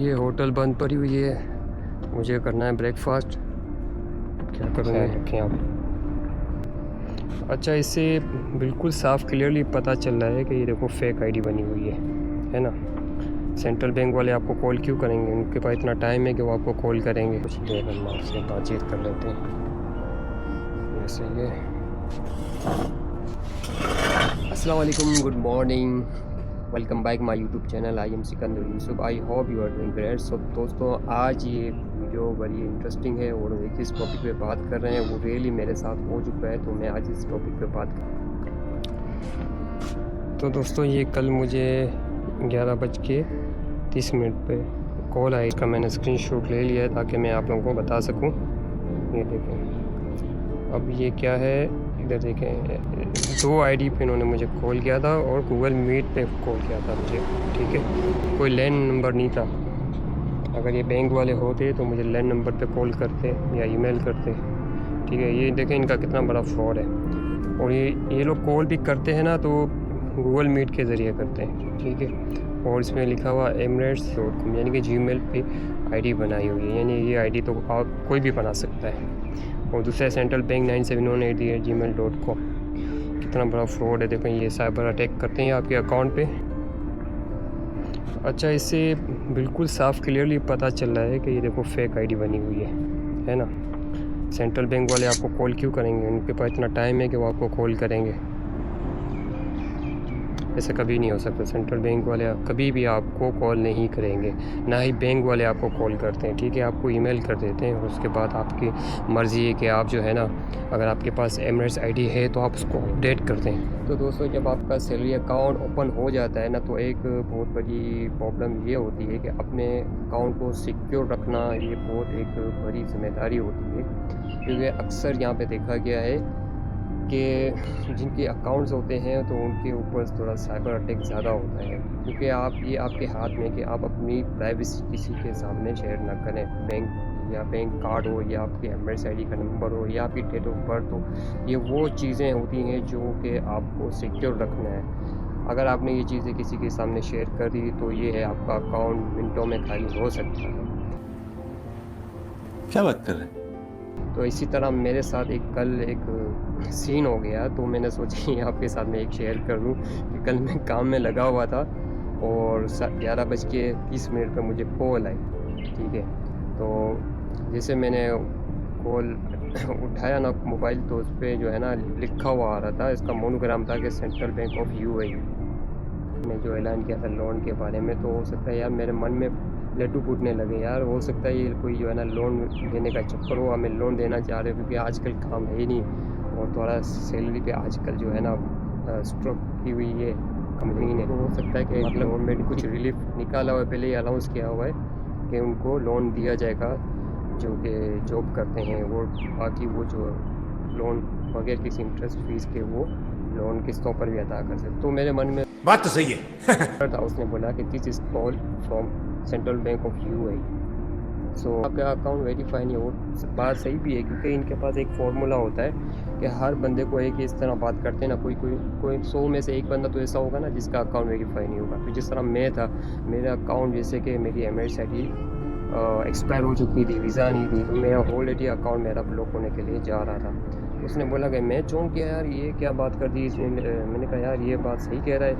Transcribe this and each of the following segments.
ये होटल बंद पड़ी हुई है, मुझे करना है ब्रेकफास्ट। क्या करूँगा रखें आप। अच्छा, इससे बिल्कुल साफ़ क्लियरली पता चल रहा है कि ये देखो फेक आईडी बनी हुई है ना। सेंट्रल बैंक वाले आपको कॉल क्यों करेंगे? उनके पास इतना टाइम है कि वो आपको कॉल करेंगे। कुछ देर हम आपसे बातचीत कर लेते हैं। जैसे ये अस्सलाम वालेकुम, good morning, welcome back my YouTube channel. I am Sikandar Yusuf. I hope you are doing great. So दोस्तों, आज ये वीडियो बड़ी इंटरेस्टिंग है और जिस टॉपिक पे बात कर रहे हैं वो रियली मेरे साथ हो चुका है, तो मैं आज इस टॉपिक पे बात कर। तो दोस्तों, ये कल मुझे 11:30 पे कॉल आई। इसका मैंने स्क्रीनशॉट ले लिया है ताकि मैं आप लोगों को बता सकूं। ये देखें, अब ये क्या है, इधर देखें, 2 आईडी पे इन्होंने मुझे कॉल किया था और गूगल मीट पे कॉल किया था मुझे। ठीक है, कोई लैंड नंबर नहीं था। अगर ये बैंक वाले होते तो मुझे लैंड नंबर पे कॉल करते या ईमेल करते। ठीक है, ये देखें इनका कितना बड़ा फ्रॉड है। और ये लोग कॉल भी करते हैं ना तो गूगल मीट के ज़रिए करते हैं। ठीक है, और इसमें लिखा हुआ emirates.com, यानी कि जीमेल पे आईडी बनाई हुई है, यानी ये आईडी तो आप कोई भी बना सकता है। और दूसरा सेंट्रल बैंक 9718@gmail.com, कितना बड़ा फ्रॉड है। देखो, ये साइबर अटैक करते हैं आपके अकाउंट पे। अच्छा, इससे बिल्कुल साफ़ क्लियरली पता चल रहा है कि ये देखो फेक आईडी बनी हुई है ना। सेंट्रल बैंक वाले आपको कॉल क्यों करेंगे? उनके पास इतना टाइम है कि वो आपको कॉल करेंगे। ऐसा कभी नहीं हो सकता। सेंट्रल बैंक वाले कभी भी आपको कॉल नहीं करेंगे, ना ही बैंक वाले आपको कॉल करते हैं। ठीक है, आपको ईमेल कर देते हैं और उसके बाद आपकी मर्ज़ी है कि आप जो है ना, अगर आपके पास एमरेट्स आईडी है तो आप उसको अपडेट कर दें। तो दोस्तों, जब आपका सैलरी अकाउंट ओपन हो जाता है ना, तो एक बहुत बड़ी प्रॉब्लम ये होती है कि अपने अकाउंट को सिक्योर रखना, ये बहुत एक बड़ी जिम्मेदारी होती है। क्योंकि अक्सर यहाँ पे देखा गया है कि जिनके अकाउंट्स होते हैं तो उनके ऊपर थोड़ा साइबर अटैक ज़्यादा होता है, क्योंकि ये आपके हाथ में कि आप अपनी प्राइवेसी किसी के सामने शेयर ना करें। बैंक कार्ड हो या आपके एमरेट्स आईडी का नंबर हो या आपकी डेट ऑफ बर्थ हो, ये वो चीज़ें होती हैं जो कि आपको सिक्योर रखना है। अगर आपने ये चीज़ें किसी के सामने शेयर कर दी तो ये है, आपका अकाउंट मिनटों में खाली हो सकता है। क्या बात कर रहे हैं? तो इसी तरह मेरे साथ कल एक सीन हो गया, तो मैंने सोचा कि आपके साथ मैं एक शेयर कर दूँ कि कल मैं काम में लगा हुआ था और 11:30 पे मुझे कॉल आई। ठीक है, तो जैसे मैंने कॉल उठाया ना मोबाइल, तो उस पर जो है ना लिखा हुआ आ रहा था, इसका मोनोग्राम था कि सेंट्रल बैंक ऑफ यूएई ने जो ऐलान किया था लोन के बारे में। तो हो सकता है यार मेरे मन में लड्डू फूटने लगे यार, हो सकता है ये कोई जो है ना लोन देने का चक्कर हो, हमें लोन देना चाह रहे हो, क्योंकि आजकल काम है ही नहीं और थोड़ा सैलरी पे आजकल जो है ना स्ट्रोक की हुई है कंपनी ने। तो हो सकता है कि गवर्नमेंट कुछ रिलीफ निकाला हुआ है, पहले ही अनाउंस किया हुआ है कि उनको लोन दिया जाएगा जो कि जॉब करते हैं, वो बाकी वो जो लोन बगैर किसी इंटरेस्ट फीस के वो लोन किस्तों पर भी अदा कर सकते। तो मेरे मन में बात तो सही है। था, उसने बोला कि this is call from Central Bank of UAE, so आपका अकाउंट वेरीफाई नहीं हो। बात सही भी है, क्योंकि इनके पास एक फार्मूला होता है कि हर बंदे को एक इस तरह बात करते हैं ना, कोई 100 में से एक बंदा तो ऐसा होगा ना जिसका अकाउंट वेरीफाई नहीं होगा। तो जिस तरह मैं था, मेरा अकाउंट जैसे कि मेरी एमरेट्स आईडी एक्सपायर हो चुकी थी, वीज़ा नहीं थी, तो मेरा ऑलरेडी अकाउंट मेरा ब्लॉक होने के लिए जा रहा था। उसने बोला कि मैं चौंक गया यार, ये क्या बात कर दी इसने। मैंने कहा यार ये बात सही कह रहा है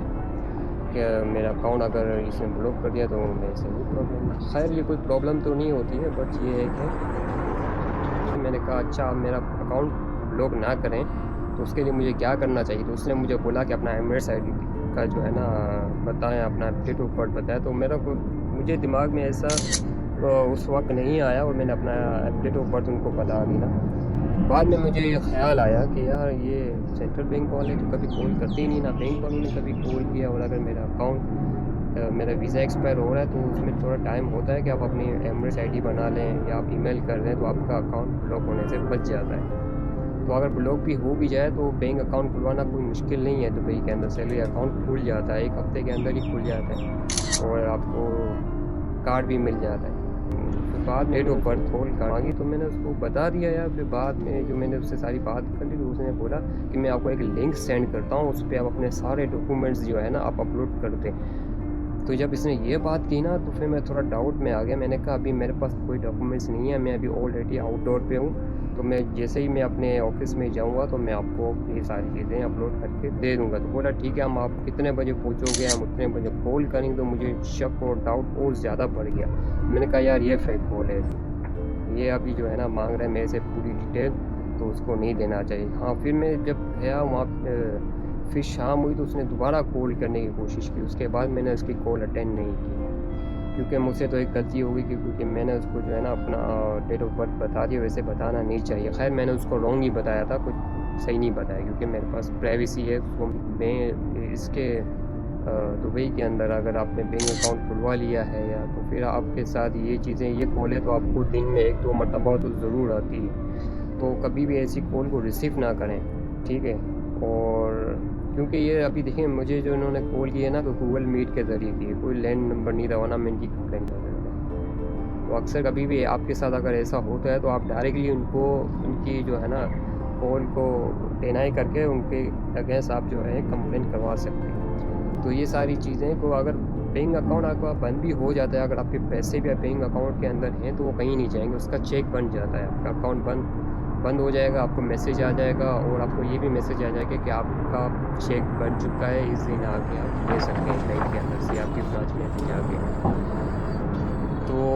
कि मेरा अकाउंट अगर इसने ब्लॉक कर दिया तो मेरे से कोई प्रॉब्लम। खैर ये कोई प्रॉब्लम तो नहीं होती है, बट ये है कि मैंने कहा अच्छा, आप मेरा अकाउंट ब्लॉक ना करें तो उसके लिए मुझे क्या करना चाहिए। तो उसने मुझे बोला कि अपना एमरेट्स आईडी का जो है ना बताएं, अपना डेट ऑफ बर्थ बताएं। तो मुझे दिमाग में ऐसा उस वक्त नहीं आया और मैंने अपना डेट ऑफ बर्थ उनको बता दी ना। बाद में मुझे ये ख्याल आया कि यार ये सेंट्रल बैंक वाले तो कभी कॉल करते ही नहीं, ना बैंक वालों ने कभी कॉल किया। और अगर मेरा अकाउंट मेरा वीज़ा एक्सपायर हो रहा है तो उसमें थोड़ा टाइम होता है कि आप अपनी एमरेट्स आईडी बना लें या आप ईमेल कर दें, तो आपका अकाउंट ब्लॉक होने से बच जाता है। तो अगर ब्लॉक भी हो भी जाए तो बैंक अकाउंट खुलवाना कोई मुश्किल नहीं है दुबई के अंदर। सैलरी अकाउंट खुल जाता है, 1 हफ्ते के अंदर ही खुल जाता है और आपको कार्ड भी मिल जाता है। बाद में डेट ऑफ बर्थ कॉल मांगी तो मैंने उसको बता दिया यार। फिर बाद में जो मैंने उससे सारी बात कर ली तो उसने बोला कि मैं आपको एक लिंक सेंड करता हूँ, उस पर आप अपने सारे डॉक्यूमेंट्स जो है ना आप अपलोड कर दें। तो जब इसने ये बात की ना तो फिर मैं थोड़ा डाउट में आ गया। मैंने कहा अभी मेरे पास कोई डॉक्यूमेंट्स नहीं है, मैं अभी ऑलरेडी आउटडोर पे हूँ, तो मैं जैसे ही मैं अपने ऑफिस में जाऊँगा तो मैं आपको ये सारी चीज़ें अपलोड करके दे दूँगा। तो बोला ठीक है, हम आप कितने बजे पहुँचोगे, हम उतने बजे कॉल करेंगे। तो मुझे शक और डाउट और ज़्यादा बढ़ गया। मैंने कहा यार ये फेक कॉल है, ये अभी जो है ना मांग रहा है मेरे से पूरी डिटेल, तो उसको नहीं देना चाहिए। हाँ, फिर मैं जब गया वहाँ फिर शाम हुई तो उसने दोबारा कॉल करने की कोशिश की। उसके बाद मैंने उसकी कॉल अटेंड नहीं की, क्योंकि मुझसे तो एक गलती हो गई क्योंकि मैंने उसको जो है ना अपना डेट ऑफ बर्थ बता दिया, वैसे बताना नहीं चाहिए। खैर मैंने उसको रॉन्ग ही बताया था, कुछ सही नहीं बताया, क्योंकि मेरे पास प्राइवेसी है। तो मैं इसके दुबई के अंदर अगर आपने बैंक अकाउंट खुलवा लिया है या तो फिर आपके साथ ये चीज़ें, ये कॉलें तो आपको दिन में 1-2 मरतबा तो ज़रूर आती है। तो कभी भी ऐसी कॉल को रिसीव ना करें, ठीक है। और क्योंकि ये अभी देखिए मुझे जो इन्होंने कॉल की है ना तो गूगल मीट के ज़रिए की है, कोई लैंड नंबर नहीं था, वरना मैं इनकी कंप्लेंट कर देता। तो अक्सर कभी भी आपके साथ अगर ऐसा होता है तो आप डायरेक्टली उनको उनकी जो है ना कॉल को डिनाई करके उनके अगेंस्ट आप जो है कंप्लेंट करवा सकते हैं। तो ये सारी चीज़ें को अगर बैंक अकाउंट आपका बंद भी हो जाता है, अगर आपके पैसे भी बैंक अकाउंट के अंदर हैं तो वो कहीं नहीं जाएंगे, उसका चेक बन जाता है, आपका अकाउंट बंद हो जाएगा। आपको मैसेज आ जाएगा और आपको ये भी मैसेज आ जाएगा कि आपका चेक बन चुका है, इस दिन आके आप ले सकते हैं बैंक के अंदर से, आपकी ब्रांच में जाके। तो